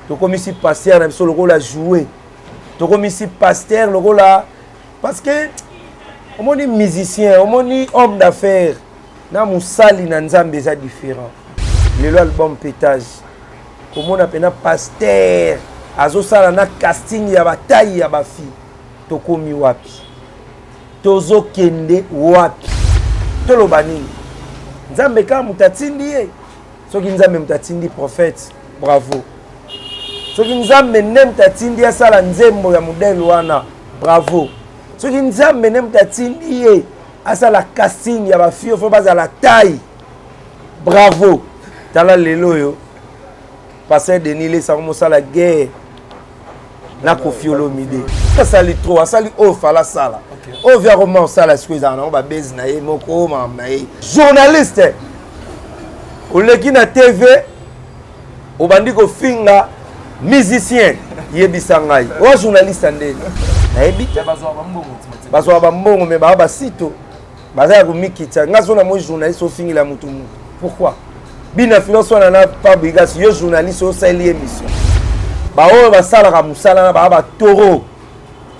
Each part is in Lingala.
tokomi si pasteur na biso lokola jouer tokomi si pasteur lokola parce que omoni musicien omoni homme d'affaires na musali na nzambe eza différent lelo album pétage komona pena pasteur azosala na casting ya bataille ya bafi tokomi wapi tozokende wapi toloba nini nzambe kaka mutatindi ye soki nzambe mutatindi prophète bravo soki nzambe nde mutatindi asala nzembo ya modele wana bravo soki nzambe nde mutatindi ye asala casting ya bafio fo bazala taille bravo tala lelo oyo passer Denis lesaka mosala guerre na Koffi Olomide asali trop asali oyo fala sala oyo via koma osala siko ezala nango babezi na ye moko makambo na ye journaliste oleki na TV obandi kofinga musicien yebisa ngai oyo journaliste ndeni nayebi te bazwa bambongo me baa basito baza ya komikita nga so na moi journaliste ofingila mutu mutu pourquoi bina finance wana na Pabrigas yo journaliste osali émission baoyo basalaka musala na baa batoro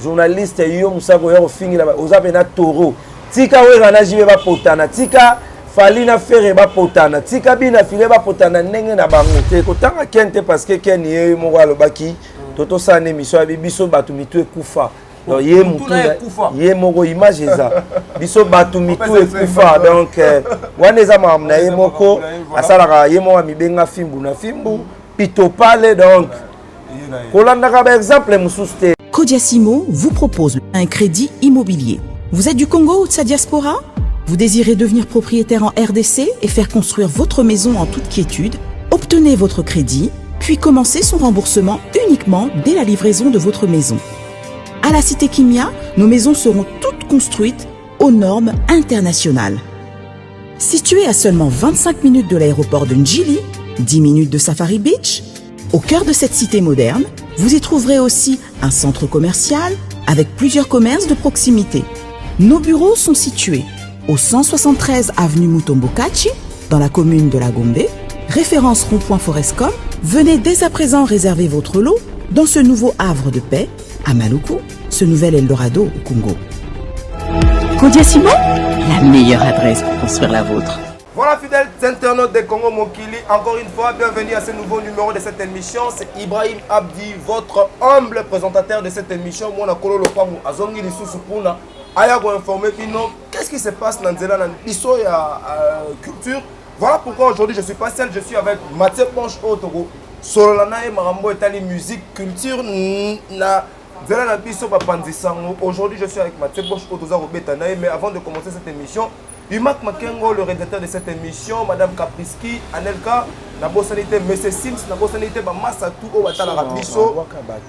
journaliste yo musako ya kofingila oza pe na toro tika wera na jibe bapotana tika fali na fere bapotana tika bina file bapotana ndenge na bango te kotanga kente parce que ken ye moko alobaki toto sana émission ya biso batu mitu ekufa donc ye moko image eza biso batu mitu ekufa donc wana eza makambo na ye moko asalaka ye moko mibenga fimbu na fimbu pito pale donc kolandaka ba exemple mosusu te. Kodiasimo vous propose un crédit immobilier. Vous êtes du Congo ou de sa diaspora? Vous désirez devenir propriétaire en RDC et faire construire votre maison en toute quiétude? Obtenez votre crédit, puis commencez son remboursement uniquement dès la livraison de votre maison. À la Cité Kimia, nos maisons seront toutes construites aux normes internationales. Située à seulement 25 minutes de l'aéroport de Njili, 10 minutes de Safari Beach, au cœur de cette cité moderne, vous y trouverez aussi un centre commercial avec plusieurs commerces de proximité. Nos bureaux sont situés au 173 avenue Mutombokachi, dans la commune de La Gombe, référence rond-point Forescom. Venez dès à présent réserver votre lot dans ce nouveau havre de paix à Maluku, ce nouvel Eldorado au Congo. Kodiasimo, la meilleure adresse pour construire la vôtre. Voilà, fidèles internautes de Congo Mokili, encore une fois, bienvenue à ce nouveau numéro de cette émission. C'est Ibrahim Abdi, votre humble présentateur de cette émission. Moi, je suis Lopamu, Azongi Lissu Puna, Aya go informer Pino, qu'est-ce qui se passe dans Nzela, dans l'histoire et culture. Voilà pourquoi aujourd'hui je suis pas seul, je suis avec Mathieu Ponche Otoro, Solana et Marambo Etali, musique, culture, na Nzela na biso Papandisango. Aujourd'hui je suis avec Mathieu Ponche Otoro Betanae, mais avant de commencer cette émission, Yumak Makengo, le rédacteur de cette émission, Madame Kapriski, Anelka, Nabosanité, M. Sims, Nabosanité, Massatou, Ouatala Rabiso,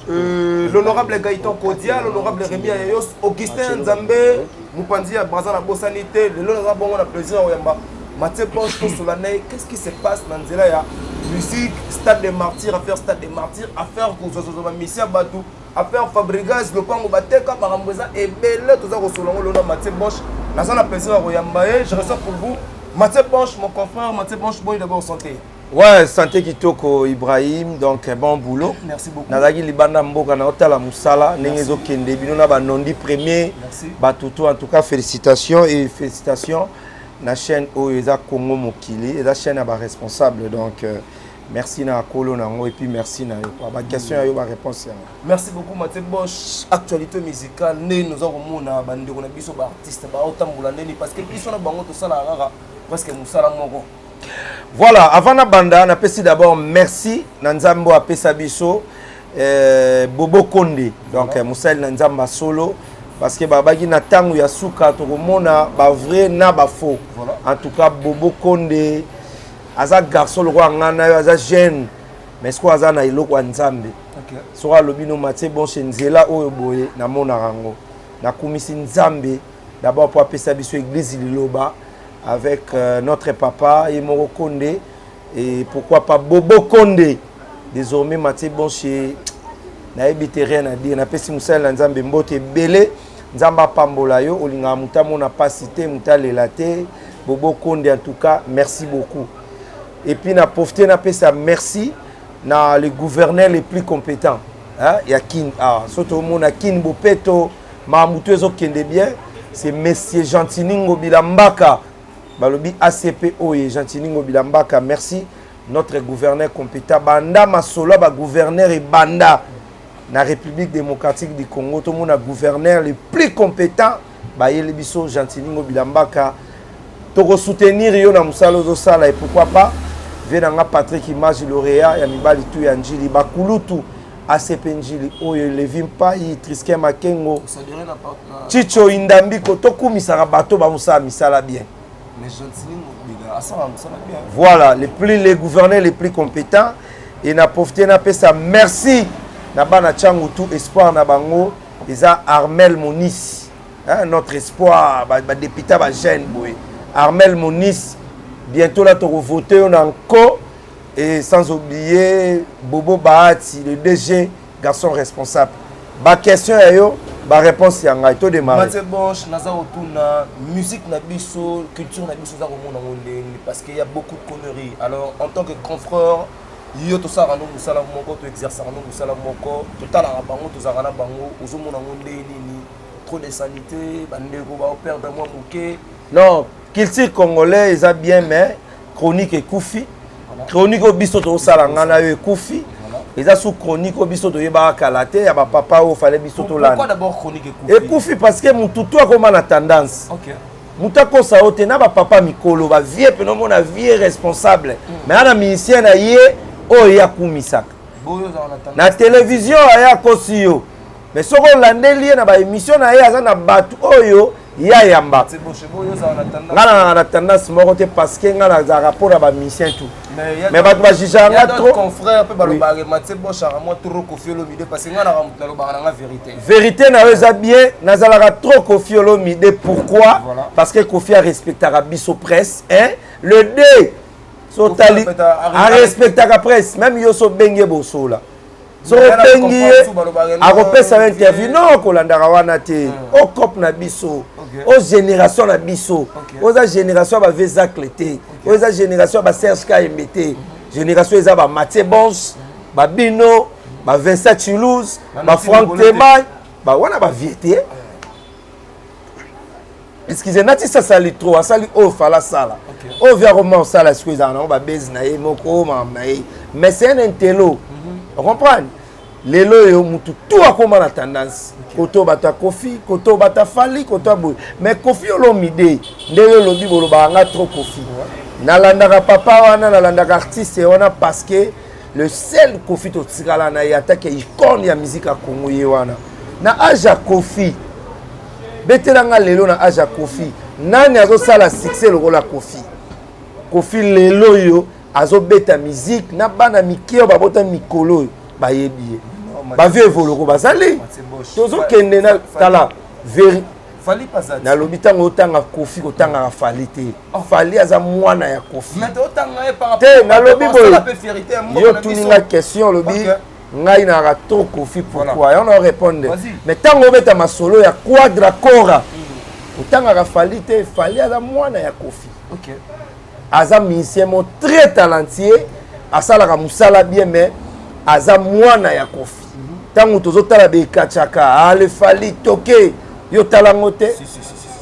l'honorable Gaëtan Kodia, l'honorable Rémi Ayos, Augustin Nzambe, Moupanzi à Brazza, Nabosanité, l'honorable Bongo, la plaisir, Oyamba, Mathieu Ponche, Solanay, qu'est-ce qui se passe dans Nzela? Musique, stade des martyrs, affaire stade des martyrs, affaire Gouzozozoma, Missia Batou, affaire Fabrigas, le Pango Bateka, Maramboza, et Belle, tout ça, Rosolongo, l'honorable Mathieu Ponche. Je reçois pour vous Mathieu Ponche, mon confrère. Mathieu Ponche, bon, d'abord santé. Ouais, santé Kitoko Ibrahim, donc bon boulot. Merci beaucoup. Nazaki Libanda Mboka na Otala Moussala, Nengezo Kende, Binona Banondi premier. Merci. Batuto, en tout cas, félicitations et félicitations. La chaîne Oeza Congo Mokili, et la chaîne est responsable. Donc, merci na Kolo Nango et puis merci na yo. Ma question a eu ma réponse. Merci beaucoup Mathieu Ponche. Actualité musicale, nous avons mona bande on a biso ba artiste ba otambula neni parce que biso na bango to sala rara parce que musala moko. Voilà, avant la banda, on a pesi d'abord merci Nanzambo a pesa biso Bobo Konde. Donc Moussel Nanzamba solo parce que babaki na tangu ya suka to mona ba vrai na ba faux. En tout cas Bobo Konde aza garçon le roi ngana aza jeune mais ce aza na iloko nzambe OK sora lobino Mathieu Ponche nzela oyo boye na mona rango na kumisi nzambe d'abord pour appeler biso église liloba avec notre papa Yemoro Konde et pourquoi pas Bobo Konde désormais Mathieu Ponche na ebite rien à dire na pesi musala nzambe mbote belé nzamba pambola yo olinga mutamo na pas cité mutalela te Bobo Konde en tout cas merci beaucoup. Et puis, na profité, na pesa merci. na les gouverneurs les plus compétents. Hein? Il y a Kin, surtout mon Kin Bopeto, Mahamutu ezokende bien, c'est Monsieur Gentiningo Bilambaka, balobi ACP Oye Gentiningo Bilambaka, merci. Notre gouverneur compétent, Banda Masola, gouverneur et Banda, na République démocratique du Congo, tout le monde a gouverneur le plus compétent, Bayelebiso Gentiningo Bilambaka, pour soutenir yo na musala ozosala et pourquoi pas, venanga Patrick Image lauréat, ya mibali tu ya njili, bakulutu, ACP njili, oyo Levimpa, Triske Makengo, Chicho Indambi, kotoku misara bato ba musala misala bien. Mais Gentiningo bien. Voilà, les gouverneurs les plus compétents. Et na profité na pesa merci na bana changu tout espoir na bango. Isa Armel Monis, hein, notre espoir, député jeune boy. Armel Monis, bientôt là tu vas voter encore. Et sans oublier Bobo Bahati, le DG, garçon responsable. Ma question est yo. Ba réponse ya ngai to démarrer. Mathieu Bosch naza otuna musique na biso, culture na biso za komona ngondeni parce qu'il y a beaucoup de conneries. Alors en tant que confrère, yo to sara no musala moko to exercer no musala moko, to tala bango to zara na bango, ozomona ngondeni ni trop de sanité, bandeko ba perdre moi moké. Non, culture congolais eza bien mais chronique et koufi. Chronique au biso to sala ngana yo koufi. Ils ont sous chronique au biso de yeba kalate ya ba papa au fallait biso to là. Pourquoi d'abord chronique et koufi parce que mututu a comme la tendance. OK. Mutako sa otena ba papa mikolo ba vie pe no mona vie responsable. Mais ana musicien na ye o ya kumisaka. Na télévision aya kosiyo. Mais soko landeli na ba émission na ye aza na batu oyo ya yamba. C'est bon chez boyo za na tendance. Ngana na tendance moko te parce que ngana za rapport à ba musicien tout. Mais ba bajija nga trop confrère pe baloba Mathieu Bosch a moi trop Koffi Olomide parce que ngana na la vérité. Vérité na eza bien nazalaka trop Koffi Olomide pourquoi? Voilà. Parce que Koffi a respecté la biso presse hein le D so tali a respecté la presse même yo so benge boso là. So bengi a repesa interview non kolandaka wana te o cop na biso o génération na biso oza génération ba Vezacle te oza génération ba Serge KMT génération eza ba Mathieu Bosch ba Bino ba Vincent Toulouse ba Franck Temay ba wana ba viete excusez nati ça sali trop sali o fala sala o via roman sala excusez na ba base na ye moko ma na ye mais c'est un intello on comprend lelo yo mutu tout a comme la tendance koto bata Koffi koto bata Fali koto boy mais Koffi Olomide ndelo lobi bolo banga trop Koffi nalandaka papa wana nalandaka artiste wana parce que le seul Koffi to tirala na attaque icône ya musique à Congo wana na aja Koffi betelanga lelo na aja Koffi nani azo sala succès le rôle Koffi Koffi lelo yo azo beta musique na bana mikio babota mikolo ba yebi ba vieux voloko bazali tozo kende na tala veri Fali pas na lobitanga otanga Koffi otanga Fali te Fali aza mwana ya Koffi mais otanga par rapport te na lobi boy la fierté yo tuninga question lobi ngai na ra trop Koffi pourquoi on va répondre mais tango beta masolo ya quadra cora otanga Fali te Fali aza mwana ya Koffi OK aza musicien très talentueux asalaka musala bien mais aza mwana ya Koffi tango tozotala bekachaka ale Fali toke yo talango te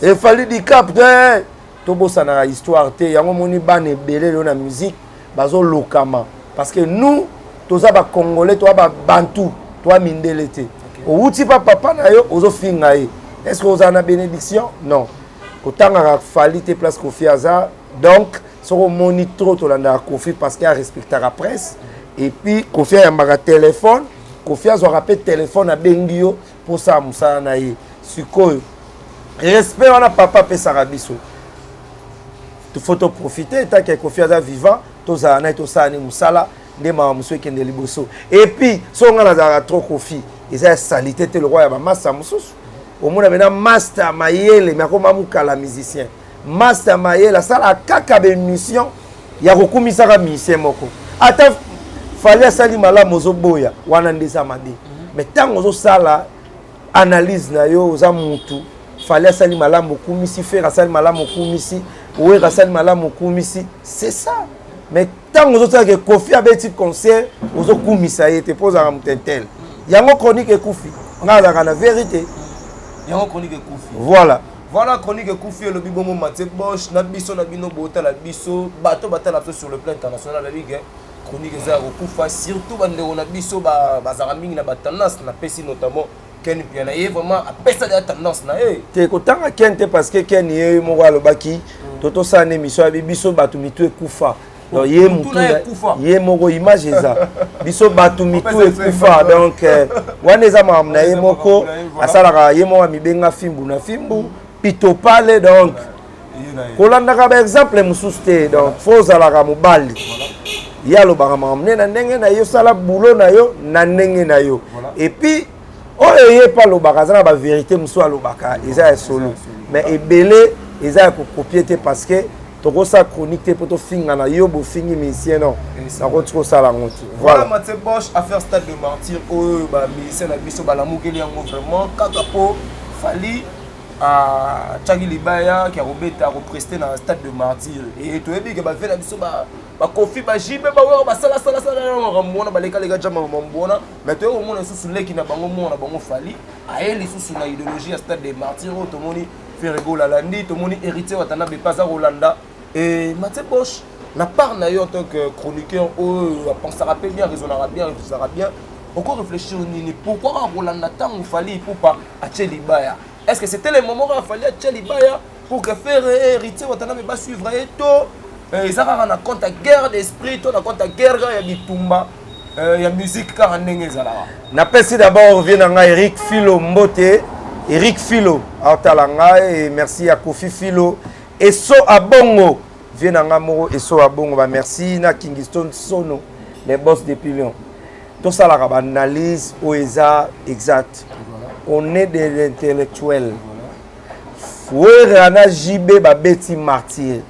e Fali di cap te tobosana na histoire te yango moni bana ebele lo na musique bazo lokama parce que nous toza ba congolais to ba bantu to mindele te outi papa na yo ozo finga ye est-ce que oza na bénédiction non kotanga Fali te place Koffi aza donc soko moni trop to landa Koffi parce qu'il a respecté la presse et puis Koffi a un téléphone Koffi a rappelé téléphone à Bengio pour ça musala na ye sikoyo respect wana papa pe sarabiso tu faut te profiter tant que Koffi a vivant to za na to sa ni musala nde ma muso kende liboso et puis so ngana za trop Koffi eza salité te le roi ya ba massa mususu au monde bena master mayele mais comme mukala musicien master mayele sala kaka be mission ya kokumisa ka musicien moko ata Fali asali malamu ozoboya wana ndeza mabe mais tango ozosala analyse na yo oza mutu Fali asali malamu okumisi faire asali malamu okumisi owe asali malamu okumisi c'est ça mais tant que vous avez Kofi abeti concert vous avez kumisa ye te pose à mutentel yango chronique ekufi ngala na vérité yango chronique ekufi voilà chronique ekufi le bibomo Mathieu Bosch na biso na bino bota la biso bato batala sur le plan international la ligue chronique za ekufa surtout bande na biso bazara mingi na batendance na pesi notamment Ken Piana est vraiment à pesa de tendance na te kotanga Ken parce que Ken ye mo walobaki toto sa na émission biso batu mitu ekufa donc ye mutu ye moko image eza biso batu mitu ekufa donc wana eza mamna ye moko asalaka ye mo mibenga fimbu na fimbu pito pale donc kolandaka ba exemple mususu te donc faut zalaka mobali ye alobaka mamne na ndenge na yo sala boulot na yo na ndenge na yo et puis oyo ye pa lobaka za na ba vérité musu alobaka eza ya solo mais ebele eza ya kokopier te parce que toko sa chronique te poto finga na yo bo fingi musicien non na ko tiko sala ngoti voilà Mathieu Bosch affaire stade de martyr oyo ba musicien na biso ba lamukeli yango vraiment kaka po fali a Tchagi Libaya qui a robeta represté dans le stade de martyr et to ebi ke ba fait na biso ba Kofi ba jibe ba wa ba sala mona ba leka jama mbona mais to mona susu leki na bango mona bango fali a eli susu na idéologie à stade de martyr to moni Ferrego la landi to moni héritier watana be pas à Rolanda et Mathieu Bosch la part na yo en tant que chroniqueur pensera bien raisonnera bien encore réfléchir nini pourquoi Rolanda tant il fallait pour pas à Tchelibaya est-ce que c'était le moment où il fallait à Tchelibaya pour que faire héritier watana be pas suivre et to ils ont un compte à guerre d'esprit to na compte à guerre ya bitumba ya musique car ndenge ezala na pesi d'abord vient nga Eric Philo Mbote Eric Philo atalanga et merci à Kofi Philo et so abongo vient nga moro et so abongo ba merci na Kingston Sono les boss de Pilion tout ça la analyse oeza exact on est des intellectuels ouais ana JB ba beti martyr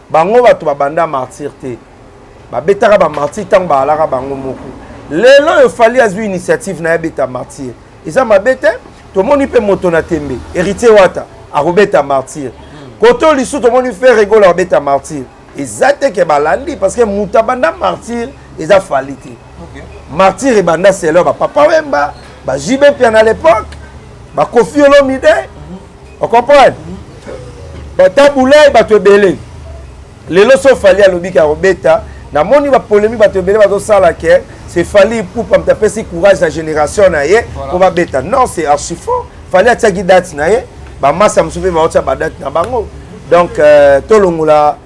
bango bato babanda martyr te ba betaka ba martyr tang ba alaka bango moko lelo yo fali azwi initiative na beta martyr eza mabete to moni pe moto na tembe héritier wata a robeta martyr koto lisu to moni faire rigola beta martyr ezate ke balandi parce que muta banda martyr eza fali te martyr e banda c'est là ba papa wemba ba jibe pian à l'époque ba Kofi Olomide on comprend ba taboulay ba to belé lelo so fali à lobi ka robeta na moni ba polémique ba to belé ba to sala ke c'est fali pour pas taper si courage la génération na ye pour ba beta non c'est archi faux fali a tagi date na ye ba massa msupe ba ota ba date na bango donc tolongula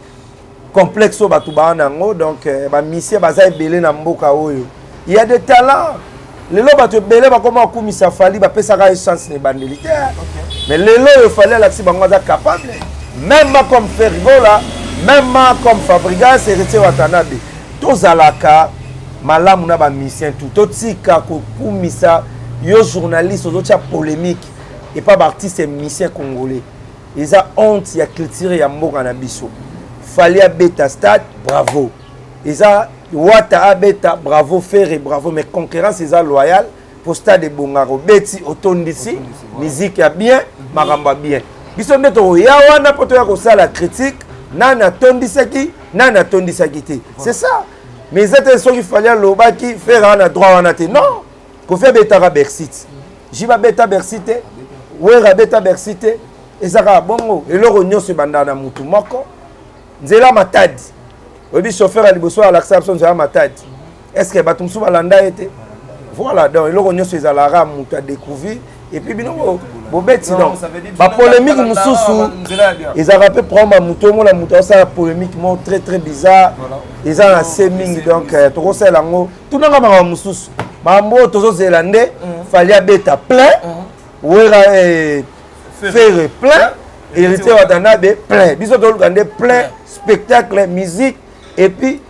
complexe ba to ba nango donc ba mission ba za belé na mboka oyo il y a des talents lelo ba to belé ba comment kumisa fali ba pesa ka chance ne ba militaire mais lelo il fallait la si bango za capable même comme Fergola même comme Fabregas héritier Watanabe tozalaka malamu na ba mission tout otika ko kumisa yo journaliste ozotia polémique et pas artiste mission congolais ils a honte ya culture ya mboka na biso fallait beta stade bravo ils a wata abeta bravo faire bravo mais concurrence ils a loyal pour stade de Bongaro beti otondisi musique ya bien maramba bien biso ndeto ya wana poto ya ko sala critique nana tondisaki nana tondisaki te c'est ça mais c'était ce qu'il fallait lobaki faire un droit wana te non ko faire beta ka Bersit jiba beta Bersit wera beta Bersit ezaka bongo eloko nyonso bandana mutu moko nzela matadi obi chauffeur à liboso à l'acception nzela matadi est-ce que batumsu balanda été voilà donc eloko nyonso ezalaka mutu a découvrir et puis bino bobeti donc ba polémique mususu ezaka pe prendre mutu mo la mutu ça polémique mo très très bizarre ils ont un seming donc toko sala ngo tunanga ba mususu ba mbo tozo zelande fallait beta plein wera faire plein héritier Watanabe plein biso to lugande plein spectacle musique et puis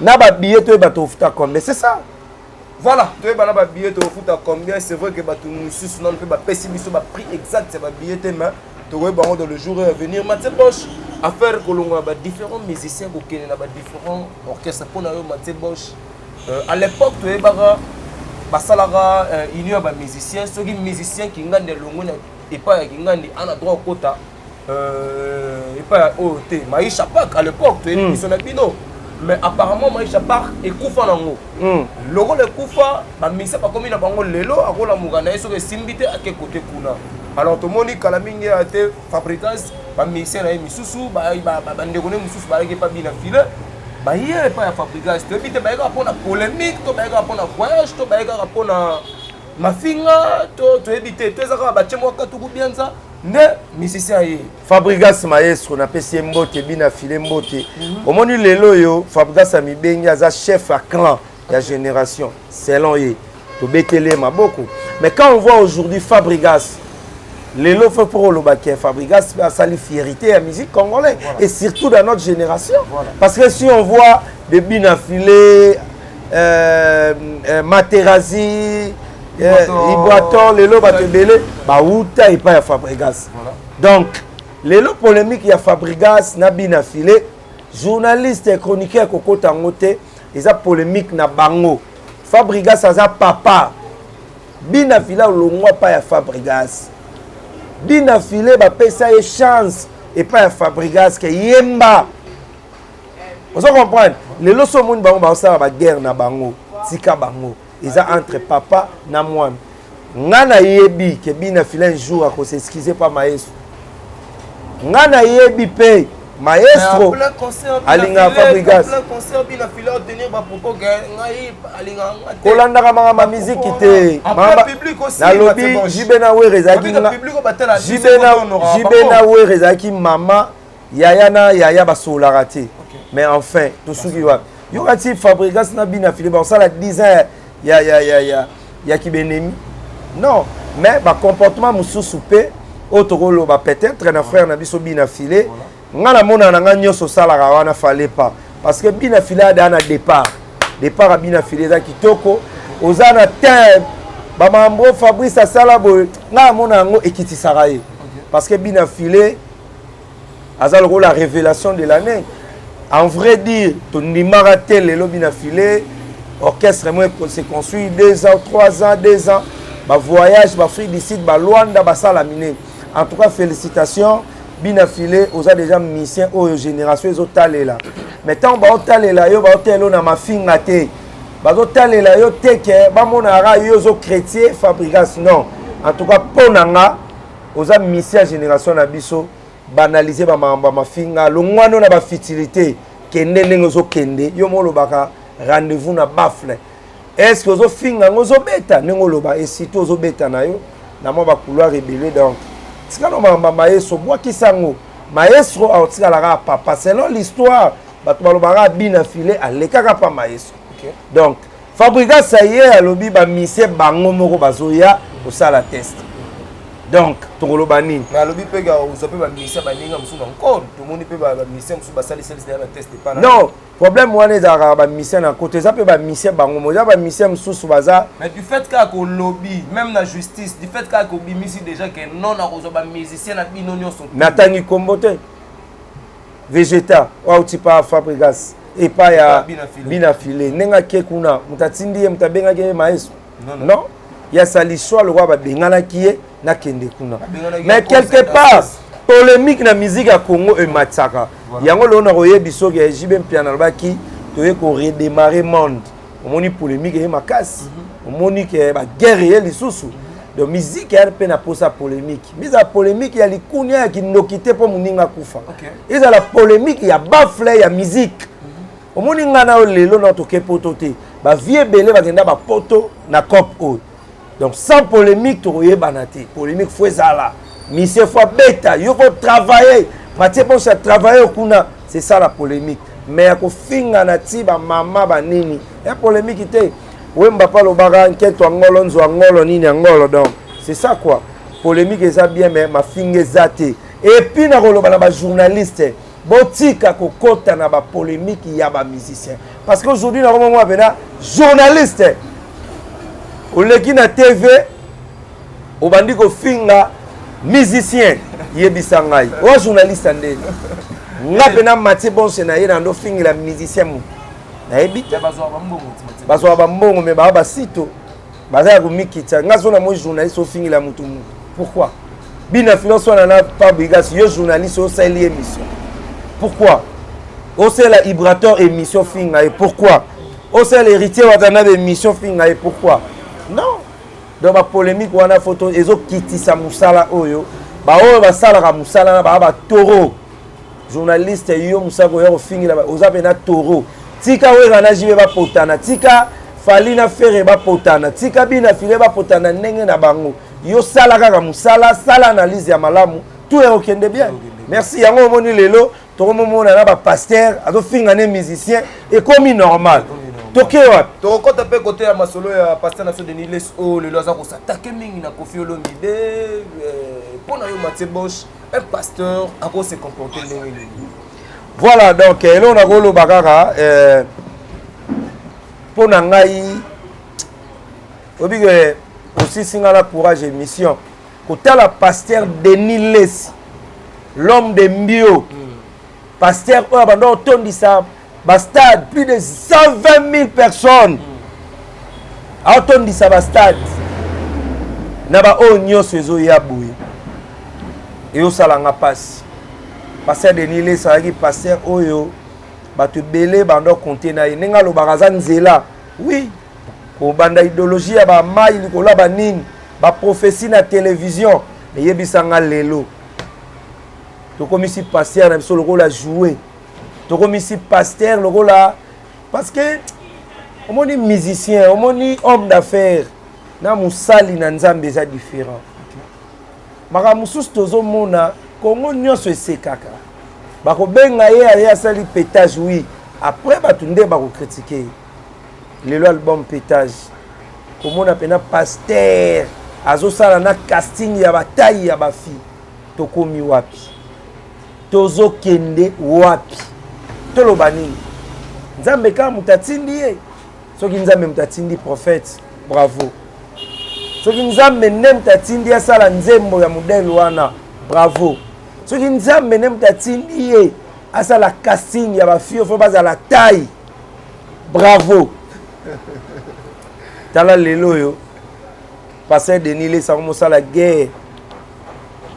na ba billet to ba to futa combien c'est ça voilà to ba na ba billet to futa combien c'est vrai que ba to mususu non peut ba pessimisme ba prix exact c'est ba billet te mais to ba dans le jour à venir Mathieu Bosch à faire kolonga ba différents musiciens ko kene na ba différents orchestres pour na yo Mathieu Bosch à l'époque to ba salara union ba musiciens ceux qui musiciens qui ngande longo na et pas qui ngande ana droit kota et pas OT Maïcha Pak à l'époque tu es émission na bino mais apparemment Maïcha part et Koufa nango. Le rôle de Koufa, bah mise pas comme il a bango lelo, à rôle amourana et sur le simbité à quel côté kuna. Alors tout le monde Kalamingi a été fabricas, bah mise na misusu, bah ndekone misusu bah qui pas bien filé. Bah il est pas fabricas. Tu habites bah pour la polémique, tu bah pour la voyage, tu bah pour la mafinga, tu habites, tu es à bah chez moi quand tout bien ça. Ne musicien ye Fabrigas maestro na pesi mbote bina file mbote omoni lelo yo Fabrigas amibengi aza chef à clan ya génération selon ye to betele maboko mais quand on voit aujourd'hui Fabrigas lelo faut pour le baquet Fabrigas a sali fierté à musique congolaise et surtout dans notre génération parce que si on voit de bina file Materazzi Iboaton, Lelo Batebele, Baouta et pas ya Fabrigas. Donc, Lelo polémique ya Fabrigas n'a bien affilé. Journaliste et chroniqueur Koko Tangote, ils a polémique na bango. Fabrigas a papa. Bien affilé au longwa pas ya Fabrigas. Bien affilé ba pesa e chance et pas ya Fabrigas que yemba. Vous comprenez? Lelo so moun bango ba osala ba guerre na bango, tika bango. Ils ont entre papa na moi. Ngana yebi ke bina file un jour à s'excuser pas maestro. Ngana yebi pe maestro. Alinga Fabrigas. Kolanda kama ma musique te. Na lobby jibena we rezaki. Jibena we rezaki mama yaya basola raté. Mais enfin tout ce qui va. Yo ati Fabrigas na bina file ba ça la 10 ans. Ya kibenemi non mais ba comportement mususu pe otokolo ba peut-être na frère na biso bina filé ngana mona na nyoso sala ka wana fallait pas parce que bina filé a na départ a bina filé za kitoko ozana terre ba mambo Fabrice sala bo ngana mona ngo ekiti saraye parce que bina filé azalo la révélation de l'année en vrai dire ton nimaratel le bina filé orchestre moi s'est construit 2 ans 3 ans 2 ans bah voyage bah free d'ici bah Luanda bah salamine en tout cas félicitations bien affilé aux a déjà mission aux générations les autres là mais tant bah autres là yo bah autres na ma finga te bah autres là yo te que bah mon ara yo zo chrétien Fabrigas non en tout cas ponanga aux a mission génération na biso banaliser bah ma finga lo ngwano na ba futilité kende ndenge zo kende yo mo lo baka rendez-vous na bafle est-ce que ozo finga ngozo beta ngoloba et surtout ozo beta na yo na mo ba couloir rebelle donc tika no mamba maestro bois kisango maestro a tika la papa selon l'histoire bato balobara bina filé à lekaka pa maestro donc Fabrigas ça y est alobi ba mise bango moko bazoya au sala test donc tokoloba nini na lobi pega ozope ba mise ba ninga musu encore to moni pe ba mise musu ba sali sali na test pas non problème wana ezaka ba mission na côté ça peut ba mission bango moja ba mission mususu baza mais du fait ka ko lobby même la justice du fait ka ko bimisi déjà que non na ko ba musicien na bino nyonso natangi kombote végéta ou tipa Fabrigas et pas ya bina filé nenga ke kuna mutatindi mutabenga ke maestro non ya sali choix le roi ba bengana kié na kende kuna mais quelque part polémique na musique à Congo et Matsaka yango lo na roye biso ke jibe mpiana lobaki toye ko redémarrer monde omoni polémique et makasi omoni ke ba guerre ye lisusu de musique ya pe na posa polémique mise à polémique ya likunia ki ndokite po muninga kufa eza la polémique ya bafle ya musique omoni ngana lelo na toke poto te ba vie belé ba kenda ba poto na cop o donc sans polémique toye banate polémique faut ezala monsieur faut beta il faut travailler Mathieu bon ça travailler au kuna c'est ça la polémique mais ko finga na tiba mama banini ya polémique était wemba pa lo baga nketo angolo nzo angolo nini angolo donc c'est ça quoi polémique est ça bien mais ma finga zate et puis na koloba na ba journaliste botika ko kota na ba polémique ya ba musicien parce que aujourd'hui na moment bena journaliste oleki na TV obandi ko finga musicien yebisa ngai o journaliste ndeni ngape na Mathieu Bonse na yena ndo fingi la musicien mu na ebita bazwa bambongo me ba sito baza ko mikita ngazo na mo journaliste o fingi la mutu mu pourquoi bina finance na Fabrigas yo journaliste o sali émission pourquoi osala Ibrator émission finga et pourquoi osala héritier watana émission finga et pourquoi non donc ba polémique wana photo ezokitisa musala oyo ba oyo basalaka musala na ba toro journaliste yo musako yo fingira ozape na toro tika wera na jibe ba potana tika falina fere ba potana tika bina file ba potana ndenge na bango yo sala kaka musala sala analyse ya malamu tout est okende bien merci yango moni lelo to mona na ba pasteur azo finga ne musicien et comme normal toke wapi to kota pe côté ya masolo ya pasteur na so Denis Les o lelo aza ko s'attaquer mingi na Koffi Olomide pona yo Mathieu Bosch un pasteur a ko se comporter ndenge. Voilà donc là on a golo bakara pona ngai obige aussi singala courage et mission kotala pasteur Denis Les l'homme de Mbio pasteur oyo bando tondisa bastade plus de 120 000 personnes aotondisa bastade na ba oyo nyonso ezoya boye eyosalanga pasi pasteur Denis Les azalaki pasteur oyo bato ebele bando konte na ye ndenge alobaka aza nzela oui kobanda idéologie ya bamai likolo ya banini baprophétie na télévision eyebisanga lelo tokomisi pasteur na biso lokola jouer tokomisi pasteur lokola parce que omoni musicien omoni homme d'affaires na musali na nzambe eza différent maka mosusu tozomona kongo nyonso esekaka bakobenga ye aye asali pétage oui après bato nde bakokritike lelo album pétage komona pena pasteur azosala na casting ya bataille ya bafi tokomi wapi tozokende wapi toloba nini nzambe kaka moto atindi ye soki nzambe moto atindi prophète bravo soki nzambe nde moto atindi asala nzembo ya modele wana bravo soki nzambe nde moto atindi ye asala casting ya bafio fo bazala taille bravo tala lelo oyo pasteur Denis Les akomosala guerre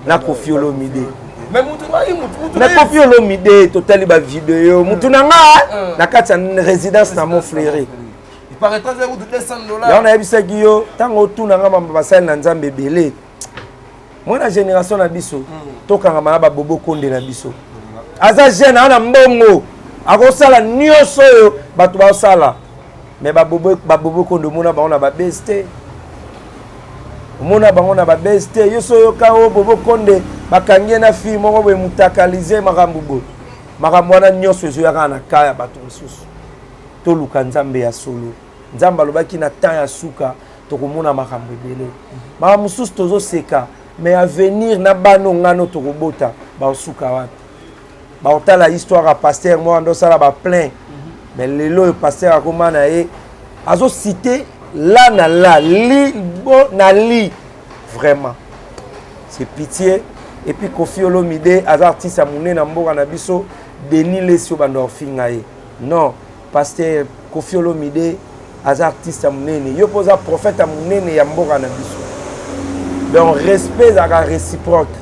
na Koffi Olomide mais mutu na Koffi Olomide totali ba vidéo mutu na nga na kati ya résidence na Montfleury il paraîtra que vous doutez $100 ya na yebisaki yo tango tuna nga mamba basali na nzambe ebele mwana génération na biso tokanga na ba bobo konde na biso aza jeune ana mbongo akosala nyonso oyo bato basala mais ba bobo konde mona ba on a ba beste mona bango na ba beste yoso yo ka o bobo konde bakangie na fille moko be mutakalize makambo bo makambo wana nyonso ezoyaka na kaya bato mosusu toluka nzambe ya solo nzambe alobaki na temps ya suka tokomona makambo ebele makambo mosusu tozoseka mais avenir na bano ngano tokobota baosuka wapi baotala histoire ya pasteur moko ndosala baplein mais lelo oyo pasteur akoma na ye azocite la na la li bo na li vraiment c'est pitié et puis Koffi Olomide aza artiste ya monene na mboka na biso Denis Les yo bando ofinga ye non pasteur Koffi Olomide aza artiste ya monene yo poza prophète ya monene ya mboka na biso donc respect ezalaka réciproque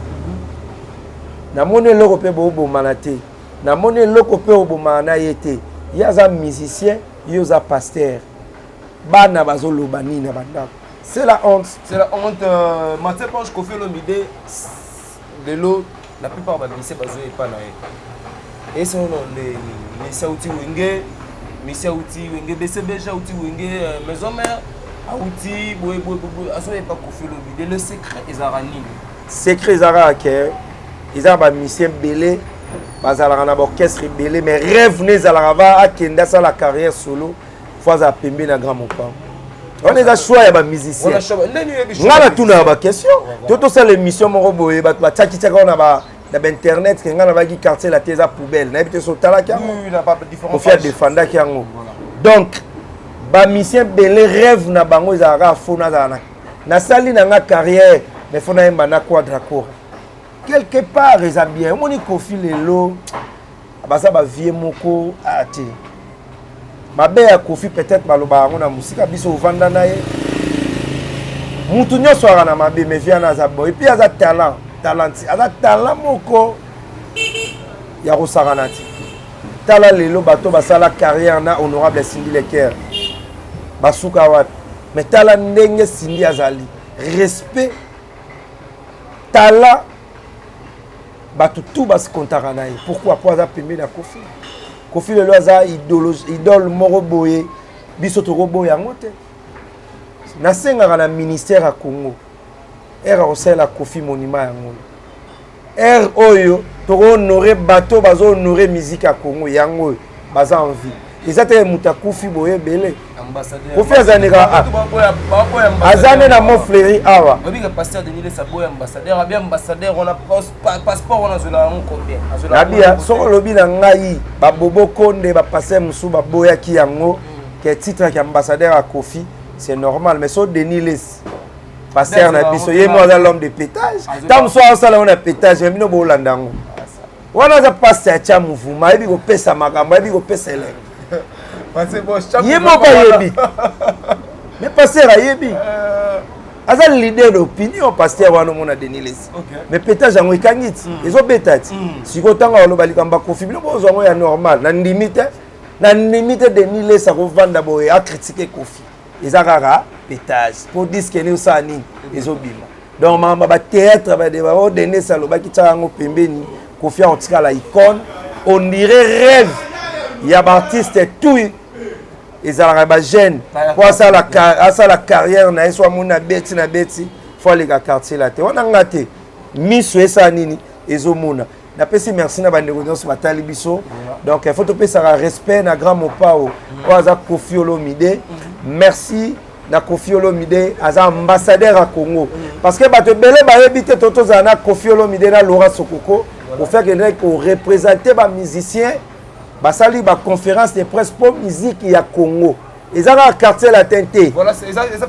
namoni eloko mpe boobomana te namoni eloko mpe obomana na ye te ye aza musicien yo oza pasteur bana bazoloba nini na bandako c'est la honte Mathieu Bosch Koffi Olomide lelo la plupart bamisi bazoyepa na ye ese ono misi auti wenge misi auti wenge BCBG auti wenge maison mère auti boye azoyepa Koffi Olomide le secret ezalaka nini secret ezalaka ke eza bamisien ebele bazalaka na baorchestre ebele mais rêve ne ezalaka va akende asala carrière solo fo azala pembe na grand mopango wana eza choix ya bamusicien nga natuna ya baquestion to tosala émission moko boye bato batiakitiaka wana na bainternet ke nga na baki quartier la te eza poubelle nayebi te sotalaki yango kofi adefandaki yango donc bamisien ebele rêve na bango ezalaka fo nazala nasali na nga carrière mais fo nayemba na quadracour quelque part eza bien omoni Koffi lelo baza bavie moko ate mabe ya Koffi peut-être baloba yango na musika biso ovanda na ye mutu nyonso aka na mabe mais vie wana aza boye epuis aza aza talent moko ya kosakana te tala lelo bato basala carrière na honorable Cindy Leker basuka wapi mais tala ndenge Cindy azali respect tala bato tout basikontaka na ye pourquoi po aza pembeni ya Kofi Kofi lelo aza idole moko boye biso tokoboya yango te nasengaka na ministère ya Congo ere akosalela Kofi monument yango ere oyo tokohonore bato bazohonore musique ya Congo yango baza en vie eza te moto akufi boye ebele Kofi azaneka azane na mo fleuri awa nabia soko olobi na ngai babobo konde bapaster mosusu baboyaki yango ke titre ya ambassadeur ya Kofi c'est normal mais so Denis Les pasteur na biso ye mo aza l'homme de pétage tant so asala on a pétage mais bino bolanda ngo wana za pasteur ya cha mouvement yebi kopesa makambo yebi kopesa elenge ye mo ba yebi mais pasteur ayebi aza leader d'opinion pasteur wana mona Denis Les mais pétage yango ekangiti ezo betati siko tanga oloba likamba Kofi bino bozo yango ya normal na limite Denis Les akovanda boye a critiquer Kofi ezakaka pétage pour dire que nous sani ezobima donc mama ba théâtre ba de ba donner ça loba ki tsango pembeni Kofi otika la icône on dirait rêve ya ba artiste tout ezalaka ba jeune pour ça la carrière na eso mona beti na beti faut les quartier la te wana ngate miso esa nini ezomona na pesi merci na bande nyonso batali biso donc il faut to pesa respect na grand mopao oza Kofi Olomide merci na Kofi Olomide aza ambassadeur à Congo parce que bato belé ba ebité toto zana Kofi Olomide na Laurent Sokoko pour faire que représenter ba musicien ba sali ba conférence de presse pour musique ya Congo ezaka quartier latin te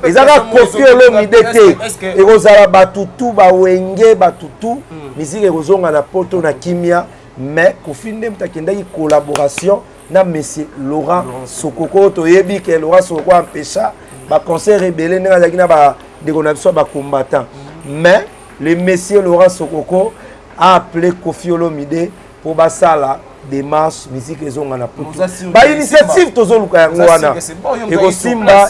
ezaka Kofi Olomide te ekozala batutu ba wenge batutu musique ekozonga na poto na kimia mais Kofi nde mtakendaki collaboration na monsieur Laurent Sokoko toyebi ke Laurent Sokoko empêcha ba concert rebelle ndenge azaki na ba déconnexion ba combattant mais le monsieur Laurent Sokoko a appelé Kofi Olomide pour basala démarche musique ezonga na poto ba initiative tozoluka yango wana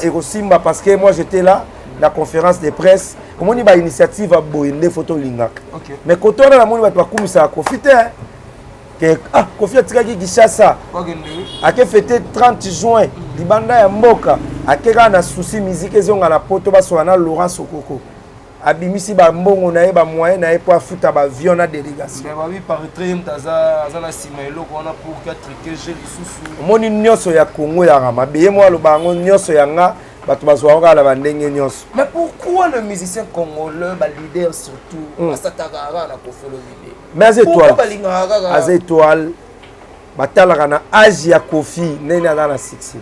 ekosimba parce que moi j'étais là la conférence de presse comment ni ba initiative a boyende photo lingaka mais quand on a la moni ba kumisa Kofi te que Kofi atikaki Kinshasa ake fêté 30 juin libanda ya mboka akeka na souci musique ezonga na poto basola na Laurent Sokoko abimisi ba mbongo na ye ba moyen na ye po afuta ba avion na délégation ba oui par train taza na sima eloko wana pour 4 kg lisusu moni nyonso ya Congo ya rama beye mo aloba ngo nyonso ya nga bato bazwa kala bandenge nyonso. Mais pourquoi le musicien congolais ba leader surtout asataka na Kofi Olomide mais az étoile batalaka na âge ya Kofi nene ala na succès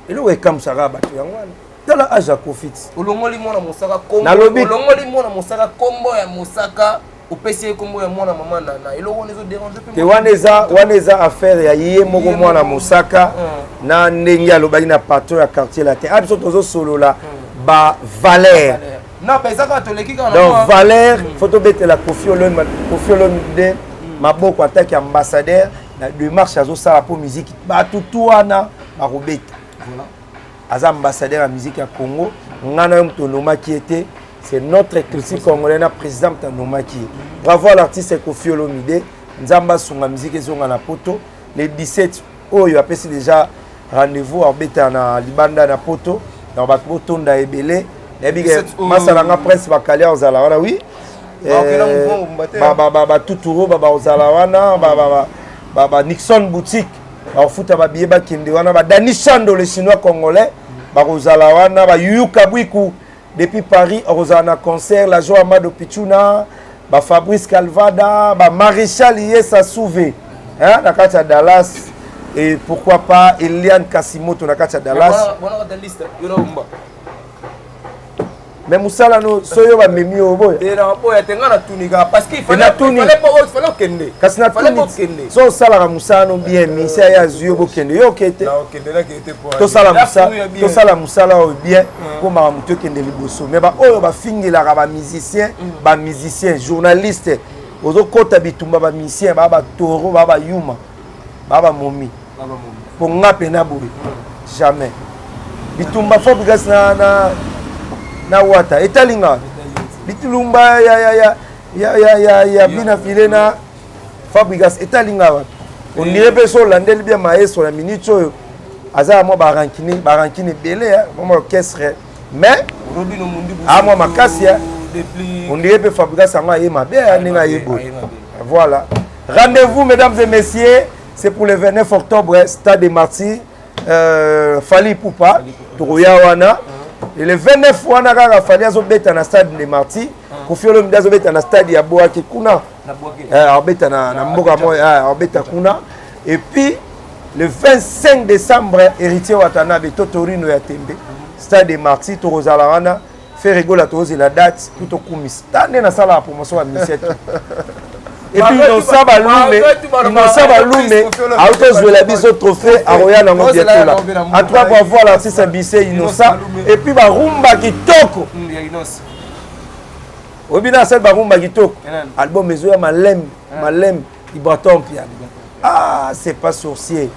eloko ekamsaka bato yango wana tala âge ya Kofi olongoli mwana mosaka kombo olongoli mwana mosaka kombo ya mosaka opesi kombo ya mwana mama na eloko nezo déranger pe wana eza affaire ya ye moko mwana mosaka na ndenge alobaki na patron ya quartier latin abiso tozo solola ba valeur non pesaka tolekika na donc valeur photo betela Kofi Olomide maboko attaque ambassadeur na démarche azosala pour musique batutu wana bakobeta voilà aza ambassadeur ya musique ya Congo ngana mtonomaki ete c'est notre critique congolais na président Tanomaki. Bravo à l'artiste Kofi Olomide. Nzamba sunga musique ezonga na poto le 17 oyo apesi déjà rendez-vous à beta na libanda na poto dans ba poto nda ebele nebige masala nga presse bakalia ozala wana oui ba tuturo ba ozala wana ba Nixon boutique ba futa ba bieba kinde wana ba Dani Chando le chinois congolais ba ozala wana ba Yuka Bwiku depuis Paris, on a un concert, la joie Amado Pichuna, Fabrice Calvada, Maréchal Yessa Souvé, hein, Nakacha Dallas, et pourquoi pas Eliane Kasimoto, Nakacha Dallas. Mais Moussala, nous soyons à Mimi au boy. Parce qu'il fallait pas kende. Kasna Tuni. So Salara Moussala, bien, mais c'est à Zuyo Kende. Yo Kete. To Sala Moussala, bien, comme à Mouto Kende Liboso. Mais bah, oh, bah, fingi la ba musicien, journaliste. Ozo Kota Bitumba, ba musicien, ba Toro, ba Yuma. baba momi pour nga pena boy jamais bitumba Fabregas na wata etalinga bitulumba ya bina file na Fabregas etalinga wa on dirait pe so landel bien maestro la minute oyo aza mo barankini belé mo orchestre mais moi makasi on dirait pe Fabregas anga ye mabe ninga yebo. Voilà, rendez-vous mesdames et messieurs, c'est pour le 29 octobre Stade des Martyrs Fali Poupa Tourouya wana et le 29 wana kaka Fali azobeta na Stade des Martyrs Kofi Olomide azobeta na stade ya Boaki kuna abeta na mboka moya abeta kuna et puis le 25 décembre héritier Watanabe Totorino ya Tembe Stade des Martyrs Torozala wana fait rigoler tozi la date tout kumis tane na sala la promotion à 17. Et puis Innocent Balume a auto joué la bise au trophée à Royal en bientôt là. À trois pour voir l'artiste Ambissé Innocent et puis Barumba Kitoko. Obina c'est Barumba Kitoko. Album Mezoya Malem Ibraton piano. Ah, c'est pas sorcier.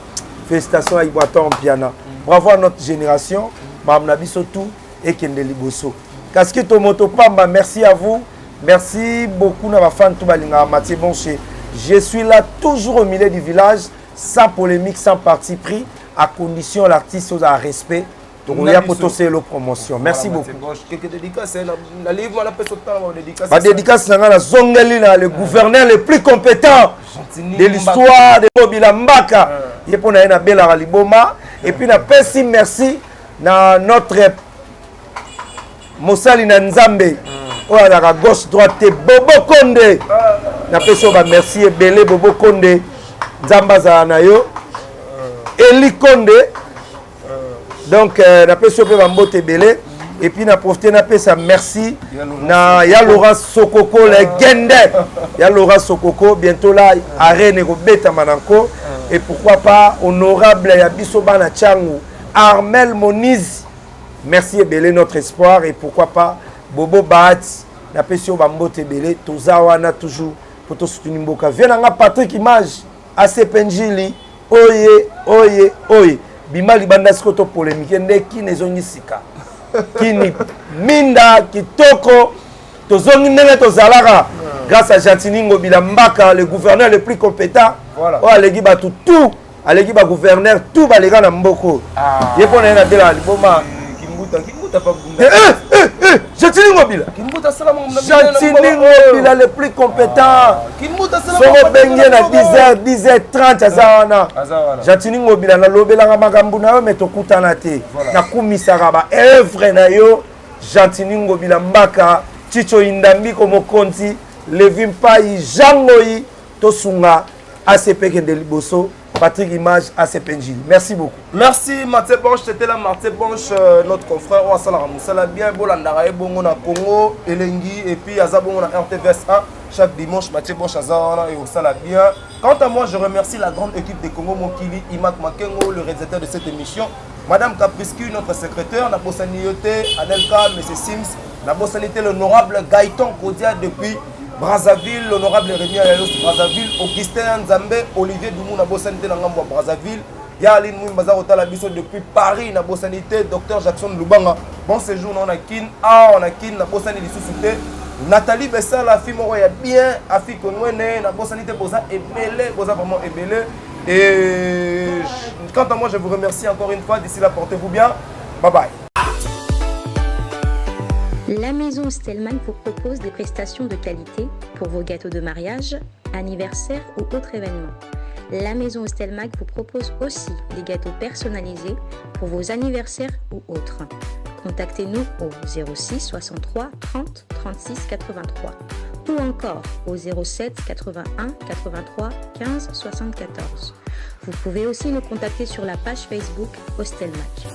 Félicitations à Ibraton piano. Bravo à notre génération. Mamna biso tout et Kendeli Bosso. Casquette Moto Pamba, merci à vous. Merci beaucoup à ma fan Toubalinga Mathieu Bonché. Je suis là toujours au milieu du village, sans polémique, sans parti pris, à condition l'artiste soit à respect. Donc il y a potentiel de promotion. Merci beaucoup. Quelques dédicaces, la livre la personne dédicace. Ma dédicace c'est la Zongeli, le gouverneur le plus compétent de l'histoire de Bobila Mbaka. Il pour na bela Raliboma et puis na merci na notre Mosali na Nzambe. Oh la gauche droite Bobo Konde na peso ba merci ebele Bobo Konde Nzamba za na yo Eli Konde donc na peso pe ba mbote ebele et puis na profiter na pesa merci na ya Laurent Sokoko le Gende ya Laurent Sokoko bientôt là arène ko beta mananko et pourquoi pas honorable ya biso bana Changu Armel Moniz merci ebele notre espoir et pourquoi pas Bobo Bahati, la pession Bambote Belé, Tozawana toujours pour tout soutenir Mboka. Viens à Patrick Image, AC Penjili, oye. Bimali Bandaskoto polémique, qui n'est pas sika. Qui ni Minda, Kitoko, Tozongi Nene Tozalara, grâce à Jantiningo Bilambaka, le gouverneur le plus compétent. Voilà. Oh, Alegi Batu tout, Alegi Ba gouverneur, tout va les gars dans Mboko. Yepona na Bela Liboma. Jantiningo Bila le plus compétent. Soro Bengue na 10h30 azawana. Jantiningo Bila na lobela makambu na yo metokutana te. Na kumisaka ba œuvre na yo Jantiningo Bila Mbaka Chicho Indambi komo konti Levi Mpai Jangoyi Tosunga ACP Kendeli Bosso Patrick Image à Sepenjil. Merci beaucoup. Merci Mathieu Bonche, c'était là Mathieu Bonche, notre confrère. On va bien Bolandara et Bongo na Congo, Elengi et puis Azabongo na RTVS 1 chaque dimanche. Mathieu Bonche Azana et Osala bien. Quant à moi, je remercie la grande équipe de Congo Mokili, Imak Makengo, le réalisateur de cette émission, Madame Capriscu, notre secrétaire, la Bossanioté, Adelka, M. Sims, la Bossanité, l'honorable Gaëtan Kodia depuis Brazzaville, l'honorable Rémi Ayalos Brazzaville, Augustin Nzambe, Olivier Doumou na Bossanité na Ngambo Brazzaville, Yaline Mouimbaza Otala Biso depuis Paris na Bossanité, Dr Jackson Lubanga. Bon séjour on a kin, on a kin na Bossanité sous-souté. Nathalie Bessa la fille moro ya bien, afi konwene na Bossanité boza ebele, boza vraiment ebele. Et quant à moi, je vous remercie encore une fois. D'ici là, portez-vous bien. Bye bye. La maison Stelman vous propose des prestations de qualité pour vos gâteaux de mariage, anniversaire ou autres événements. La maison Stelman vous propose aussi des gâteaux personnalisés pour vos anniversaires ou autres. Contactez-nous au 06 63 30 36 83 ou encore au 07 81 83 15 74. Vous pouvez aussi nous contacter sur la page Facebook Hostelmatch.